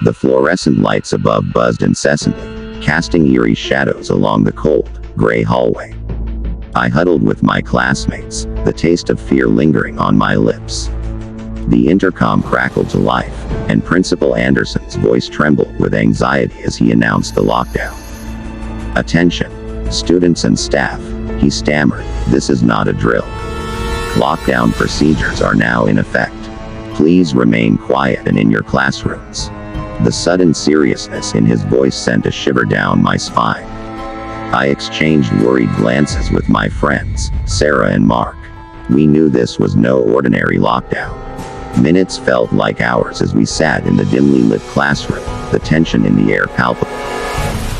The fluorescent lights above buzzed incessantly, casting eerie shadows along the cold, gray hallway. I huddled with my classmates, the taste of fear lingering on my lips. The intercom crackled to life, and Principal Anderson's voice trembled with anxiety as he announced the lockdown. "Attention, students and staff," he stammered, "this is not a drill. Lockdown procedures are now in effect. Please remain quiet and in your classrooms." The sudden seriousness in his voice sent a shiver down my spine. I exchanged worried glances with my friends, Sarah and Mark. We knew this was no ordinary lockdown. Minutes felt like hours as we sat in the dimly lit classroom, the tension in the air palpable.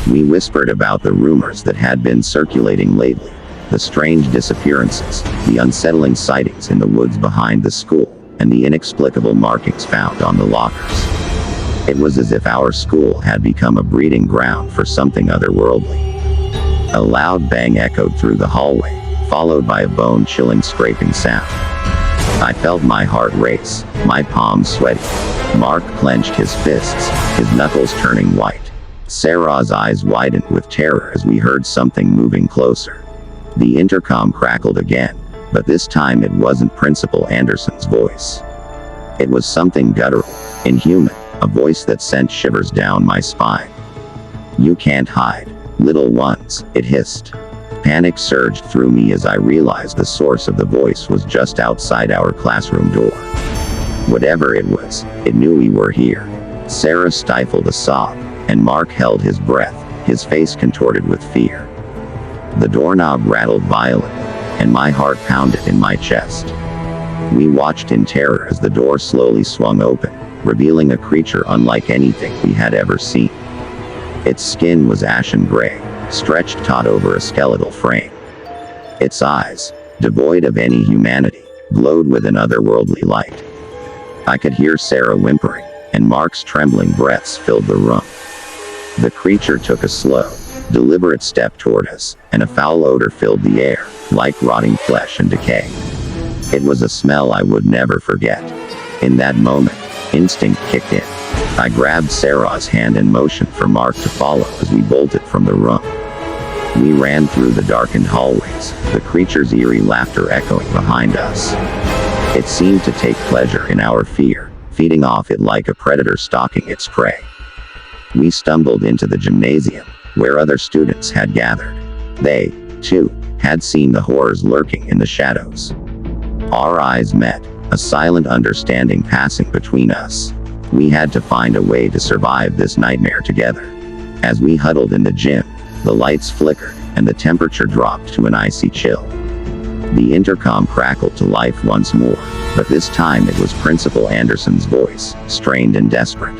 We whispered about the rumors that had been circulating lately, the strange disappearances, the unsettling sightings in the woods behind the school, and the inexplicable markings found on the lockers. It was as if our school had become a breeding ground for something otherworldly. A loud bang echoed through the hallway, followed by a bone-chilling scraping sound. I felt my heart race, my palms sweaty. Mark clenched his fists, his knuckles turning white. Sarah's eyes widened with terror as we heard something moving closer. The intercom crackled again, but this time it wasn't Principal Anderson's voice. It was something guttural, inhuman, a voice that sent shivers down my spine. "You can't hide, little ones," it hissed. Panic surged through me as I realized the source of the voice was just outside our classroom door. Whatever it was, it knew we were here. Sarah stifled a sob, and Mark held his breath, his face contorted with fear. The doorknob rattled violently, and my heart pounded in my chest. We watched in terror as the door slowly swung open, revealing a creature unlike anything we had ever seen. Its skin was ashen gray, stretched taut over a skeletal frame. Its eyes, devoid of any humanity, glowed with an otherworldly light. I could hear Sarah whimpering, and Mark's trembling breaths filled the room. The creature took a slow, deliberate step toward us, and a foul odor filled the air, like rotting flesh and decay. It was a smell I would never forget. In that moment, instinct kicked in. I grabbed Sarah's hand and motioned for Mark to follow as we bolted from the room. We ran through the darkened hallways, the creature's eerie laughter echoing behind us. It seemed to take pleasure in our fear, feeding off it like a predator stalking its prey. We stumbled into the gymnasium, where other students had gathered. They, too, had seen the horrors lurking in the shadows. Our eyes met, a silent understanding passing between us. We had to find a way to survive this nightmare together. As we huddled in the gym, the lights flickered, and the temperature dropped to an icy chill. The intercom crackled to life once more, but this time it was Principal Anderson's voice, strained and desperate.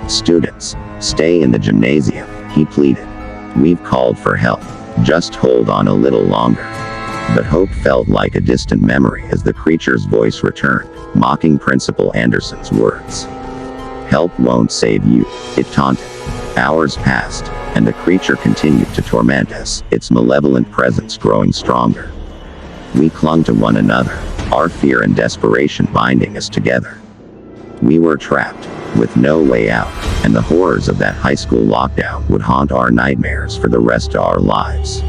"Students, stay in the gymnasium," he pleaded. "We've called for help. Just hold on a little longer." But hope felt like a distant memory as the creature's voice returned, mocking Principal Anderson's words. "Help won't save you," it taunted. Hours passed, and the creature continued to torment us, its malevolent presence growing stronger. We clung to one another, our fear and desperation binding us together. We were trapped, with no way out, and the horrors of that high school lockdown would haunt our nightmares for the rest of our lives.